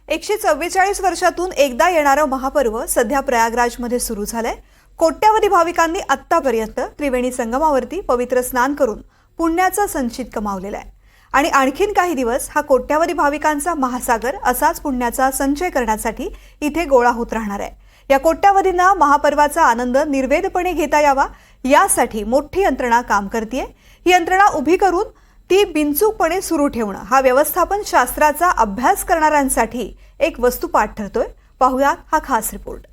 144 वर्षातून एकदा येणारं महापर्व सध्या प्रयागराजमध्ये सुरू झालंय। कोट्यावधी भाविकांनी आत्तापर्यंत त्रिवेणी संगमावरती पवित्र स्नान करून पुण्याचा संचित कमावलेला आहे आणि आणखीन काही दिवस हा कोट्यावधी भाविकांचा महासागर असाच पुण्याचा संचय करण्यासाठी इथे गोळा होत राहणार आहे। या कोट्यावधींना महापर्वाचा आनंद निर्वेधपणे घेता यावा यासाठी मोठी यंत्रणा काम करतेय। ही यंत्रणा उभी करून ती बिनचूकपणे सुरू ठेवणं हा व्यवस्थापन शास्त्राचा अभ्यास करणाऱ्यांसाठी एक वस्तुपाठ ठरतोय। पाहुयात हा खास रिपोर्ट।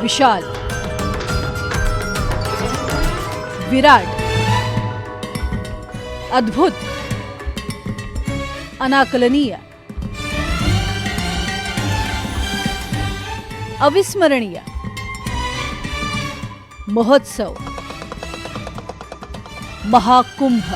विशाल, विराट, अद्भुत, अनाकलनीय, अविस्मरणीय, महोत्सव, महाकुंभ।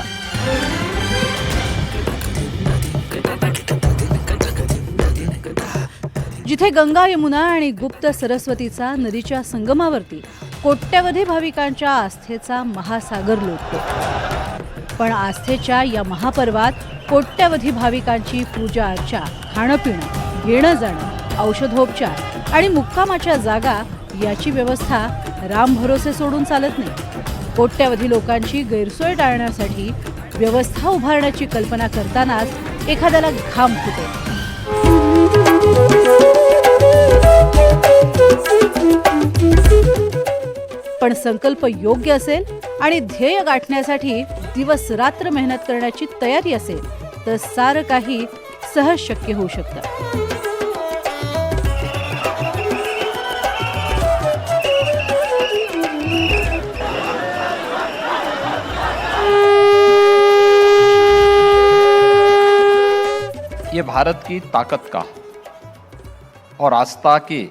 जिथे गंगा यमुना आणि गुप्त सरस्वतीचा नदीच्या संगमावरती कोट्यवधी भाविकांच्या आस्थेचा महासागर लोटतो। पण आस्थेच्या या महापर्वात कोट्यवधी भाविकांची पूजा अर्चा, खाणंपिणं, येणं जाणं, औषधोपचार आणि मुक्कामाच्या जागा याची व्यवस्था राम भरोसे सोडून चालत नाही। कोट्यवधी लोकांची गैरसोय टाळण्यासाठी व्यवस्था उभारण्याची कल्पना करतानाच एखाद्याला घाम फुटे। पण संकल्प योग्य असेल आणि ध्येय गाठण्यासाठी दिवस रात्र मेहनत करण्याची तयारी असेल तर सारं काही सहज शक्य होऊ शकतं। ये भारत की ताकत का और आस्था की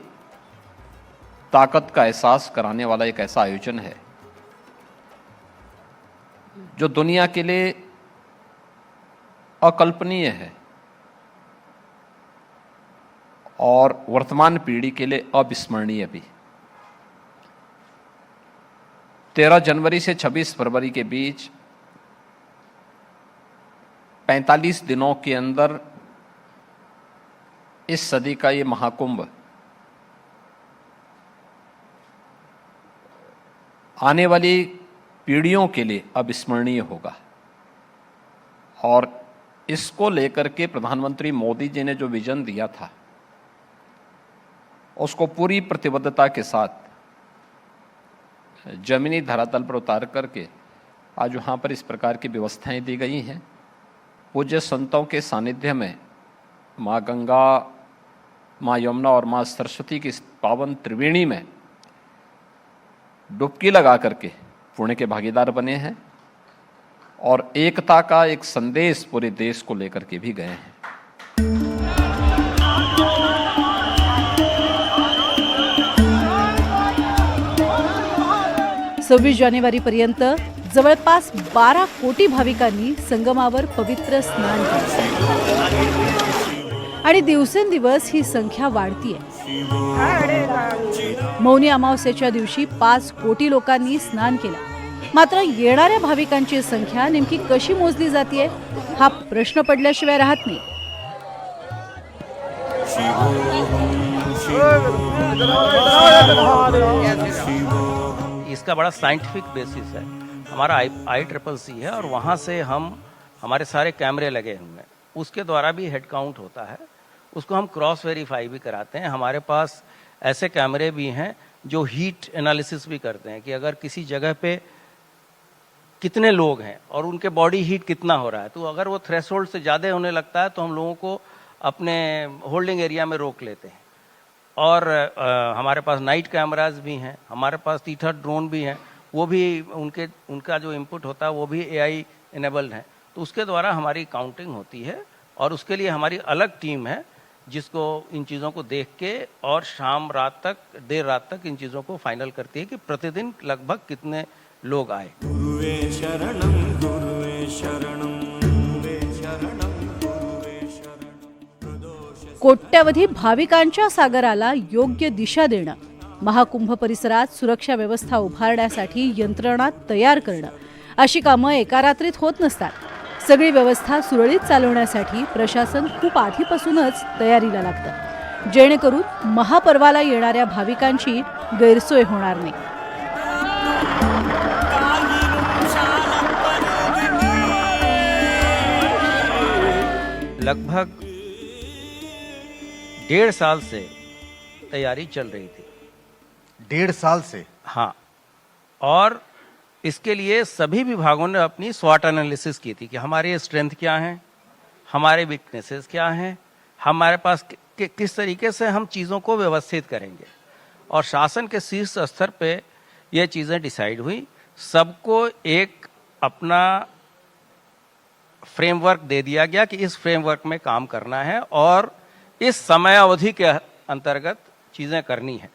ताकत का एहसास कराने वाला एक ऐसा आयोजन है जो दुनिया के लिए अकल्पनीय है और वर्तमान पीढ़ी के लिए अविस्मरणीय भी। 13 जनवरी से 26 फरवरी के बीच 45 दिनों के अंदर इस सदी का ये महाकुंभ आने वाली पीढ़ियों के लिए अविस्मरणीय होगा। और इसको लेकर के प्रधानमंत्री मोदी जी ने जो विजन दिया था उसको पूरी प्रतिबद्धता के साथ जमीनी धरातल पर उतार करके आज वहाँ पर इस प्रकार की व्यवस्थाएं दी गई हैं। पूज्य संतों के सानिध्य में माँ गंगा, माँ यमुना और माँ सरस्वती की पावन त्रिवेणी में डुबकी लगा करके पुण्य के भागीदार बने हैं और एकता का एक संदेश पूरे देश को लेकर के भी गए हैं। 26 जानेवारीपर्यंत जवळपास 12 कोटी भाविकांनी संगमावर पवित्र स्नान केलं आणि दिवसेंदिवस ही संख्या वाढतीये। मौनी अमावस्येच्या दिवशी 5 कोटी लोकांनी स्नान केलं। मात्र येणाऱ्या भाविकांची संख्या नेमकी कशी मोजली जाते हा प्रश्न पडल्याशिवाय राहत नाही। इसका बड़ा साइंटिफिक बेसिस है। हमारा IEEE है और वहाँ से हमारे सारे कैमरे लगे हुए हैं, उसके द्वारा भी हेड काउंट होता है। उसको हम क्रॉस वेरीफाई भी कराते हैं। हमारे पास ऐसे कैमरे भी हैं जो हीट एनालिसिस भी करते हैं कि अगर किसी जगह पे कितने लोग हैं और उनके बॉडी हीट कितना हो रहा है, तो अगर वो थ्रेशोल्ड से ज़्यादा होने लगता है तो हम लोगों को अपने होल्डिंग एरिया में रोक लेते हैं। और हमारे पास नाइट कैमराज भी हैं, हमारे पास तीथर ड्रोन भी हैं, वो भी उनका जो इनपुट होता है वो भी AI इनेबल्ड है। तो उसके द्वारा हमारी काउंटिंग होती है और उसके लिए हमारी अलग टीम है जिसको इन चीज़ों को देख के और शाम रात तक, देर रात तक इन चीज़ों को फाइनल करती है कि प्रतिदिन लगभग कितने लोग आए। गुरुवे शरणम, गुरुवे शरणम, गुरुवे शरणम। कोट्यवधी भाविकांच्या सागराला योग्य दिशा देणं, महाकुंभ परिसरात सुरक्षा व्यवस्था उभारण्यासाठी यंत्रणा तयार करणं अशी कामं एका रात्रीत होत नसतात. सगळी व्यवस्था सुरळीत चालवण्यासाठी प्रशासन खूप आधीपासूनच तयारीला लागतं, जेणेकरून महापर्वाला येणाऱ्या भाविकांची गैरसोय होणार नाही. लगभग 1.5 साल से तैयारी चल रही थी. 1.5 साल से? हाँ, और इसके लिए सभी विभागों ने अपनी स्वॉट एनालिसिस की थी कि हमारे स्ट्रेंथ क्या हैं, हमारे वीकनेसेस क्या हैं, हमारे पास किस तरीके से हम चीज़ों को व्यवस्थित करेंगे. और शासन के शीर्ष स्तर पे ये चीज़ें डिसाइड हुई. सबको एक अपना फ्रेमवर्क दे दिया गया कि इस फ्रेमवर्क में काम करना है और इस समय अवधि के अंतर्गत चीज़ें करनी है.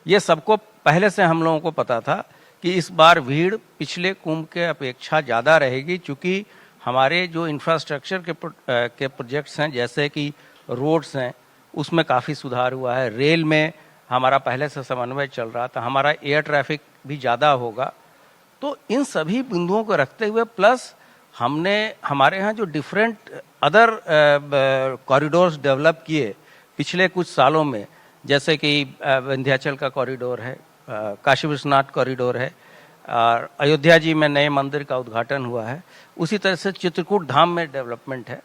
ये सबको पहले से हम लोगों को पता था कि इस बार भीड़ पिछले कुंभ के अपेक्षा ज़्यादा रहेगी, क्योंकि हमारे जो इंफ्रास्ट्रक्चर के प्रोजेक्ट्स हैं, जैसे कि रोड्स हैं, उसमें काफ़ी सुधार हुआ है. रेल में हमारा पहले से समन्वय चल रहा था, हमारा एयर ट्रैफिक भी ज़्यादा होगा. तो इन सभी बिंदुओं को रखते हुए प्लस हमने हमारे यहाँ जो डिफरेंट अदर कॉरिडोर्स डेवलप किए पिछले कुछ सालों में, जैसे कि विंध्याचल का कॉरिडोर है, काशी विश्वनाथ कॉरिडोर है, और अयोध्या जी में नए मंदिर का उद्घाटन हुआ है, उसी तरह से चित्रकूट धाम में डेवलपमेंट है.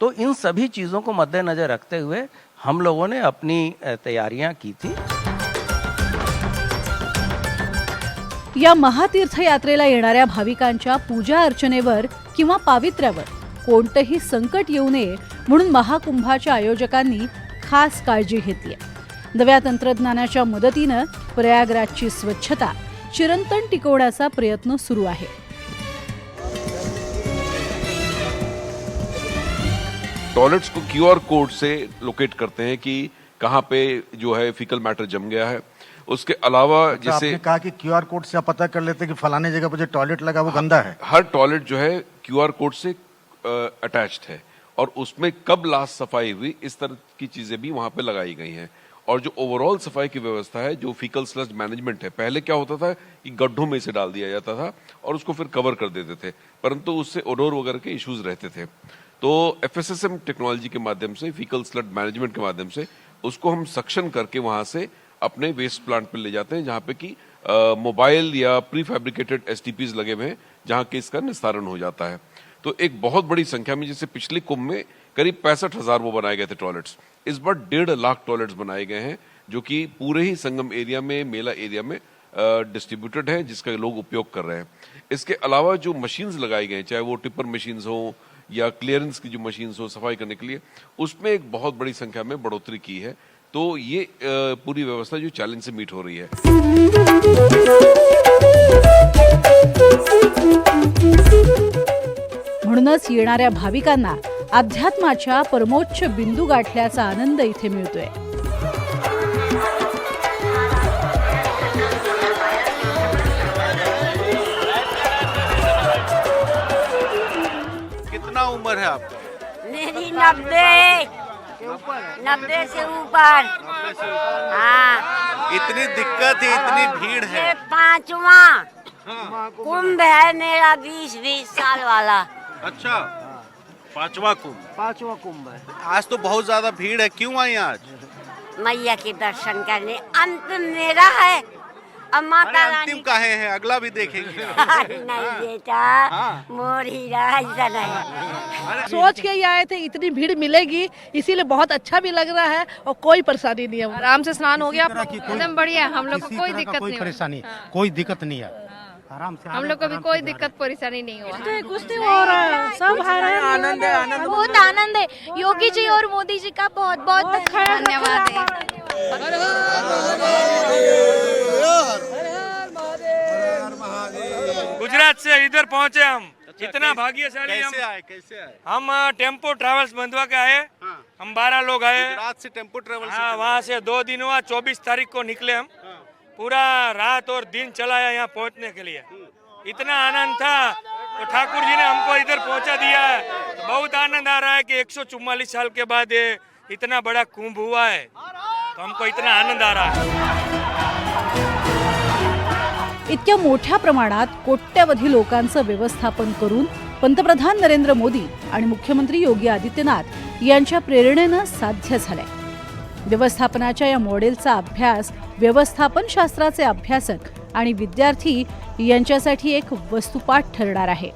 तो इन सभी चीज़ों को मद्देनज़र रखते हुए हम लोगों ने अपनी तैयारियां की थी. या महातीर्थ यात्रेला येणाऱ्या भाविकांच्या पूजा अर्चनेवर किंवा पावित्र्यावर कोणतंही संकट येऊ नये म्हणून महाकुंभाच्या आयोजकांनी खास काळजी घेतली आहे. नव्या तंत्रज्ञानाच्या मदतीनं प्रयागराजची स्वच्छता चिरंतन टिकवण्याचा प्रयत्न सुरू आहे. टॉयलेट्स को क्यूआर कोड से लोकेट करते हैं कि कहाँ पे जो है फीकल मैटर जम गया है. उसके अलावा जैसे आपने कहा कि क्यूआर कोड से आप पता कर लेते हैं कि फलाने जगह पर जो टॉयलेट लगा वो गंदा है. हर टॉयलेट जो है क्यूआर कोड से अटैच्ड है और उसमें कब लास्ट सफाई हुई इस तरह की चीजें भी वहां पे लगाई गई हैं. और जो ओवरऑल सफाई की व्यवस्था है, जो फीकल स्लज मैनेजमेंट है, पहले क्या होता था कि गड्ढों में इसे डाल दिया जाता था और उसको फिर कवर कर देते थे, परंतु उससे ओडोर वगैरह के इश्यूज रहते थे. तो एफएसएसएम टेक्नोलॉजी के माध्यम से, फीकल स्लड मैनेजमेंट के माध्यम से उसको हम सक्शन करके वहां से अपने वेस्ट प्लांट पे ले जाते हैं, जहां पे कि मोबाइल या प्री फैब्रिकेटेड एसटीपीज लगे हुए हैं, जहां के इसका निस्तारण हो जाता है. तो एक बहुत बड़ी संख्या में, जैसे पिछले कुंभ में करीब 65,000 वो बनाए गए थे टॉयलेट्स, इस बार 1.5 लाख टॉयलेट्स बनाए गए हैं, जो कि पूरे ही संगम एरिया में, मेला एरिया में डिस्ट्रीब्यूटेड है, जिसका लोग उपयोग कर रहे हैं. इसके अलावा जो मशीन्स लगाई गए हैं, चाहे वो टिपर मशीन्स हो या क्लियरेंस की जो मशीन्स हो सफाई करने के लिए, उसमें एक बहुत बड़ी संख्या में बढ़ोतरी की है. तो ये पूरी व्यवस्था जो चैलेंज से मीट हो रही है. म्हणूनच येणाऱ्या भाविकांना अध्यात्माच्या परमोच्च बिंदू गाठल्याचा आनंद इथे मिळतोय. कितना उम्र है आपका? मेरी 90 से ऊपर. हाँ. इतनी दिक्कत है, इतनी भीड़ है. ये 5वां कुंभ है मेरा, 20 साल वाला. अच्छा, 5वां कुंभ है. आज तो बहुत ज्यादा भीड़ है, क्यों आई आज? मैया के दर्शन करने. अंतिम मेरा है. अब माता अरे अंतिम काहे है, अगला भी देखेंगे. नहीं बेटा, मोर हीरा ऐसा नहीं. सोच के ही आए थे इतनी भीड़ मिलेगी, इसीलिए बहुत अच्छा भी लग रहा है और कोई परेशानी नहीं है. आराम से स्नान हो गया, एकदम बढ़िया. हम लोग को कोई दिक्कत नहीं, परेशानी, कोई दिक्कत नहीं है. आराम से हम लोग को भी कोई दिक्कत परेशानी नहीं हुआ. कुछ नहीं हो रहा है, सब आनंद है, बहुत आनंद है. योगी जी और मोदी जी का बहुत बहुत धन्यवाद है. गुजरात से इधर पहुंचे हम. इतना भाग्यशाली हम. कैसे आए? हम टेम्पो ट्रैवल्स बंधवा के आए. हम 12 लोग आए. गुजरात से टेम्पो ट्रेवल. हाँ, वहाँ से 2 दिन हुआ. 24 तारीख को निकले हम. पूरा रात और दिन चलाया यहाँ पहुँचने के लिए. इतना आनंद था तो ठाकुर जी ने हमको इधर पहुँचा दिया है. बहुत आनंद आ रहा है कि 144 साल के बाद इतना बड़ा कुंभ हुआ है तो हमको इतना आनंद आ रहा है। इतक्या मोठ्या प्रमाणात कोट्यवधी लोकांचं व्यवस्थापन करून पंतप्रधान नरेंद्र मोदी आणि मुख्यमंत्री योगी आदित्यनाथ यांच्या प्रेरणेनं साध्य झालंय. व्यवस्थापनाच्या या मॉडेलचा अभ्यास व्यवस्थापन शास्त्राचे अभ्यासक आणि विद्यार्थी यांच्यासाठी एक वस्तुपाठ ठरणार आहे.